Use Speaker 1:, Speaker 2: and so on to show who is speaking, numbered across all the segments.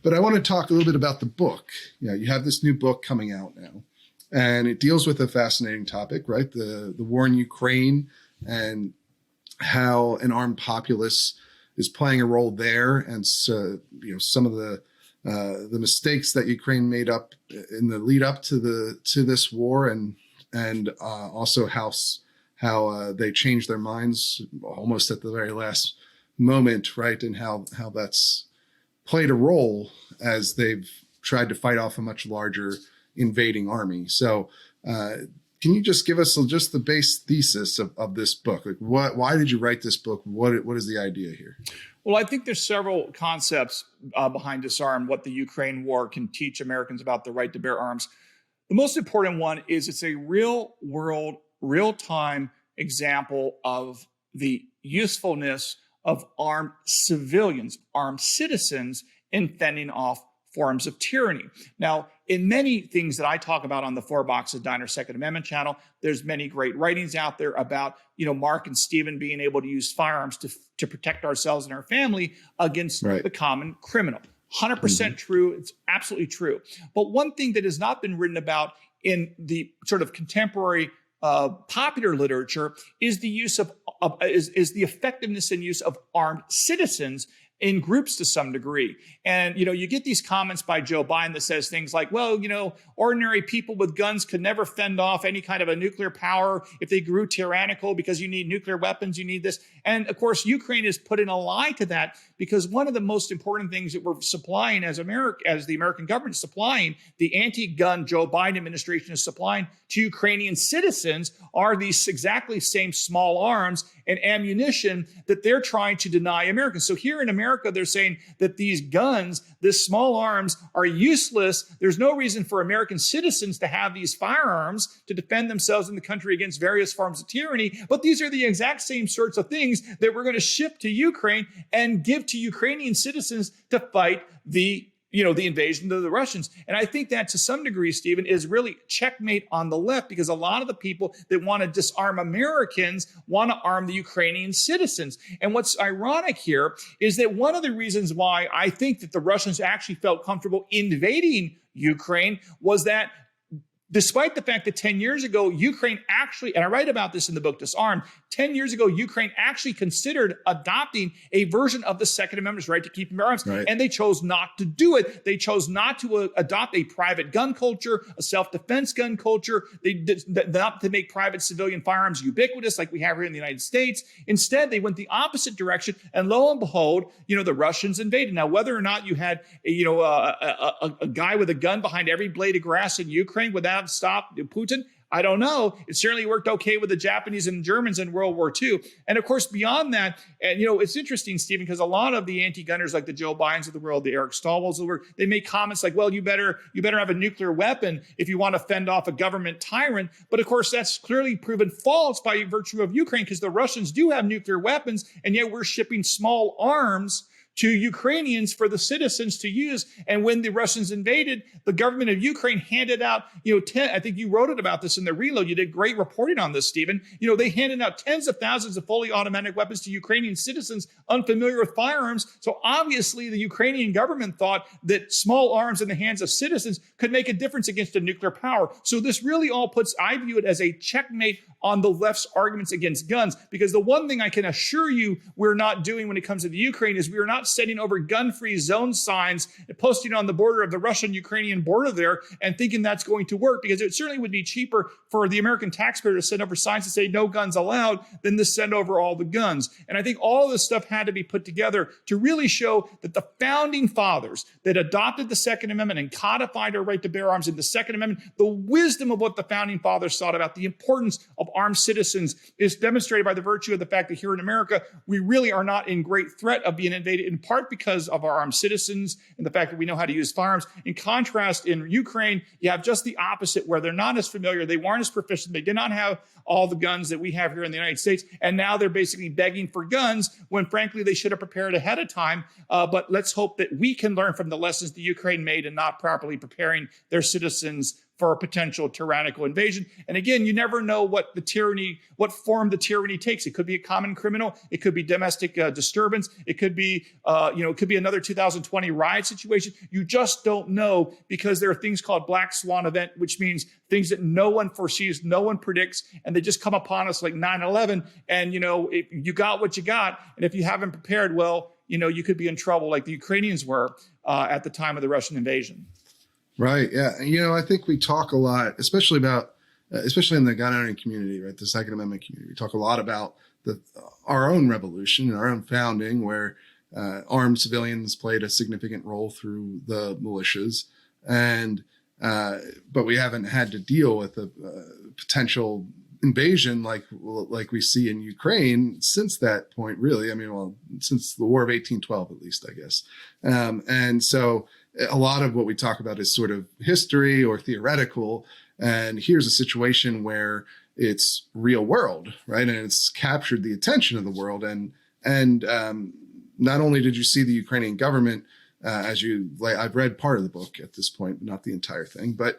Speaker 1: But I want to talk a little bit about the book. You have this new book coming out now, and it deals with a fascinating topic, right? The war in Ukraine and how an armed populace is playing a role there, and so, some of the mistakes that Ukraine made up in the lead up to this war, and also how they changed their minds almost at the very last moment, right? And how that's played a role as they've tried to fight off a much larger invading army. So can you just give us just the base thesis of this book? Like, why did you write this book? What is the idea here?
Speaker 2: Well, I think there's several concepts behind Disarmed, what the Ukraine war can teach Americans about the right to bear arms. The most important one is it's a real world, real-time example of the usefulness of armed civilians, armed citizens in fending off forms of tyranny. Now, in many things that I talk about on the Four Boxes Diner Second Amendment channel, there's many great writings out there about, Mark and Stephen being able to use firearms to protect ourselves and our family against the common criminal. 100% true. It's absolutely true. But one thing that has not been written about in the sort of contemporary popular literature is the use of is the effectiveness and use of armed citizens in groups to some degree. And, you get these comments by Joe Biden that says things like, well, ordinary people with guns could never fend off any kind of a nuclear power if they grew tyrannical because you need nuclear weapons, you need this. And of course, Ukraine is put in a lie to that because one of the most important things that we're supplying as the American government is supplying, the anti-gun Joe Biden administration is supplying to Ukrainian citizens are these exactly same small arms and ammunition that they're trying to deny Americans. So here in America, they're saying that these guns, this small arms, are useless. There's no reason for American citizens to have these firearms to defend themselves in the country against various forms of tyranny. But these are the exact same sorts of things that we're going to ship to Ukraine and give to Ukrainian citizens to fight the invasion of the Russians. And I think that to some degree, Stephen, is really checkmate on the left because a lot of the people that want to disarm Americans want to arm the Ukrainian citizens. And what's ironic here is that one of the reasons why I think that the Russians actually felt comfortable invading Ukraine was that despite the fact that 10 years ago, Ukraine actually, and I write about this in the book Disarmed, 10 years ago, Ukraine actually considered adopting a version of the Second Amendment's right to keep and bear arms, and they chose not to do it. They chose not to adopt a private gun culture, a self-defense gun culture. They did not to make private civilian firearms ubiquitous like we have here in the United States. Instead, they went the opposite direction, and lo and behold, the Russians invaded. Now, whether or not you had a guy with a gun behind every blade of grass in Ukraine without stop Putin, I don't know. It certainly worked okay with the Japanese and Germans in World War II. And of course, beyond that, and it's interesting, Stephen, because a lot of the anti-gunners like the Joe Bidens of the world, the Eric Stovall's of the world, they make comments like, well, you better have a nuclear weapon if you want to fend off a government tyrant. But of course, that's clearly proven false by virtue of Ukraine because the Russians do have nuclear weapons, and yet we're shipping small arms to Ukrainians for the citizens to use. And when the Russians invaded, the government of Ukraine handed out, 10, I think you wrote it about this in the Reload. You did great reporting on this, Stephen. They handed out tens of thousands of fully automatic weapons to Ukrainian citizens unfamiliar with firearms. So obviously the Ukrainian government thought that small arms in the hands of citizens could make a difference against a nuclear power. So this really all puts, I view it as a checkmate on the left's arguments against guns, because the one thing I can assure you we're not doing when it comes to the Ukraine is we are not setting over gun-free zone signs and posting on the border of the Russian-Ukrainian border there and thinking that's going to work, because it certainly would be cheaper for the American taxpayer to send over signs to say no guns allowed than to send over all the guns. And I think all this stuff had to be put together to really show that the founding fathers that adopted the Second Amendment and codified our right to bear arms in the Second Amendment, the wisdom of what the founding fathers thought about the importance of armed citizens is demonstrated by the virtue of the fact that here in America, we really are not in great threat of being invaded, in part because of our armed citizens and the fact that we know how to use firearms. In contrast, in Ukraine, you have just the opposite, where they're not as familiar, they weren't as proficient, they did not have all the guns that we have here in the United States, and now they're basically begging for guns when, frankly, they should have prepared ahead of time. But let's hope that we can learn from the lessons the Ukraine made in not properly preparing their citizens for a potential tyrannical invasion. And again, you never know what form the tyranny takes. It could be a common criminal. It could be domestic disturbance. It could be, it could be another 2020 riot situation. You just don't know, because there are things called black swan event, which means things that no one foresees, no one predicts, and they just come upon us like 9/11. And, you got what you got. And if you haven't prepared well, you could be in trouble like the Ukrainians were at the time of the Russian invasion.
Speaker 1: Right. Yeah. I think we talk a lot, especially in the gun owning community, right? The Second Amendment community. We talk a lot about our own revolution and our own founding, where armed civilians played a significant role through the militias, but we haven't had to deal with a potential invasion like we see in Ukraine since that point, really. I mean, since the War of 1812, at least, I guess. And so a lot of what we talk about is sort of history or theoretical. And here's a situation where it's real world, right? And it's captured the attention of the world. And not only did you see the Ukrainian government, I've read part of the book at this point, not the entire thing, but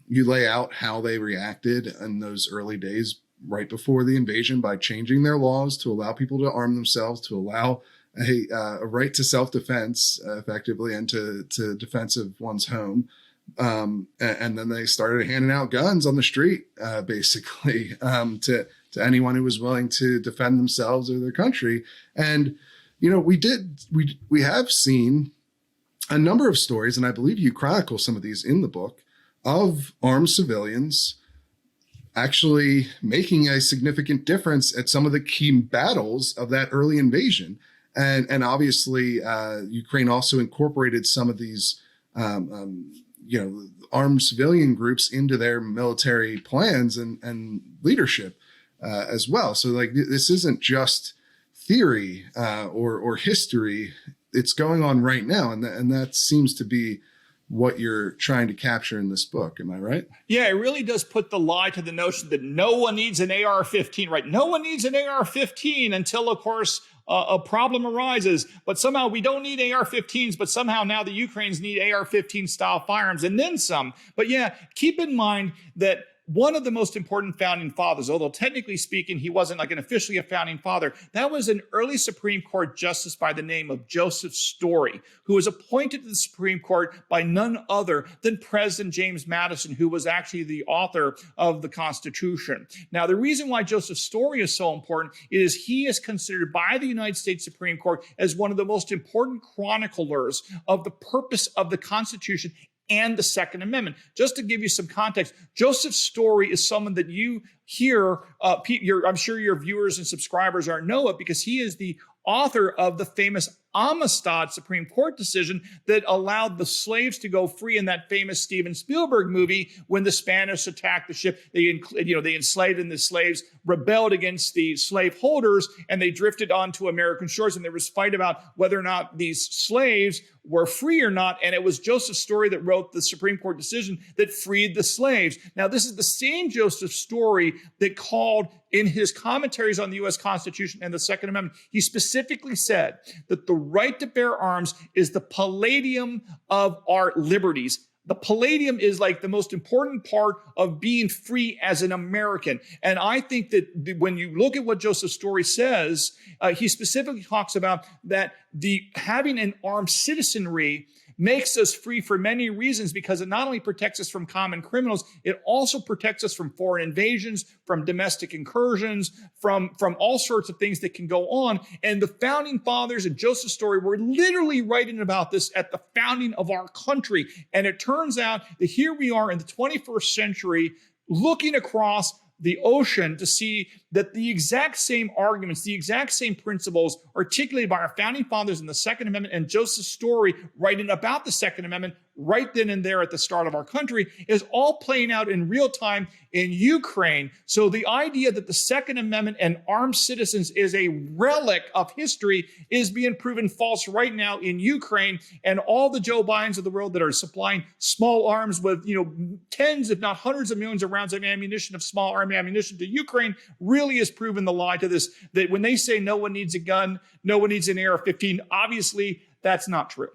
Speaker 1: you lay out how they reacted in those early days right before the invasion by changing their laws to allow people to arm themselves, to allow a right to self-defense effectively, and to defense of one's home. And then they started handing out guns on the street, basically, to anyone who was willing to defend themselves or their country. And, we have seen a number of stories, and I believe you chronicle some of these in the book, of armed civilians actually making a significant difference at some of the key battles of that early invasion. And obviously, Ukraine also incorporated some of these, armed civilian groups into their military plans and leadership as well. So, this isn't just theory or history; it's going on right now, and that seems to be what you're trying to capture in this book. Am I right?
Speaker 2: Yeah, it really does put the lie to the notion that no one needs an AR-15, right? No one needs an AR-15 until, of course, a problem arises. But somehow we don't need AR-15s, but somehow now the Ukrainians need AR-15 style firearms and then some. But yeah, keep in mind that one of the most important founding fathers, although technically speaking, he wasn't officially a founding father, that was an early Supreme Court justice by the name of Joseph Story, who was appointed to the Supreme Court by none other than President James Madison, who was actually the author of the Constitution. Now, the reason why Joseph Story is so important is he is considered by the United States Supreme Court as one of the most important chroniclers of the purpose of the Constitution and the Second Amendment. Just to give you some context, Joseph Story is someone that you hear, I'm sure your viewers and subscribers know it, because he is the author of the famous Amistad Supreme Court decision that allowed the slaves to go free in that famous Steven Spielberg movie when the Spanish attacked the ship. They enslaved, and the slaves rebelled against the slave holders, and they drifted onto American shores. And there was fight about whether or not these slaves were free or not. And it was Joseph Story that wrote the Supreme Court decision that freed the slaves. Now, this is the same Joseph Story that called in his commentaries on the U.S. Constitution and the Second Amendment, he specifically said that the right to bear arms is the palladium of our liberties. The palladium is like the most important part of being free as an American. And I think that when you look at what Joseph Story says, he specifically talks about that having an armed citizenry makes us free for many reasons, because it not only protects us from common criminals, it also protects us from foreign invasions, from domestic incursions, from all sorts of things that can go on. And the founding fathers and Joseph Story were literally writing about this at the founding of our country. And it turns out that here we are in the 21st century, looking across the ocean to see that the exact same arguments, the exact same principles articulated by our founding fathers in the Second Amendment and Joseph Story writing about the Second Amendment right then and there at the start of our country is all playing out in real time in Ukraine. So the idea that the Second Amendment and armed citizens is a relic of history is being proven false right now in Ukraine. And all the Joe Bidens of the world that are supplying small arms with, tens, if not hundreds of millions of rounds of ammunition, of small arm ammunition to Ukraine, really has proven the lie to this, that when they say no one needs a gun, no one needs an AR-15, obviously that's not true.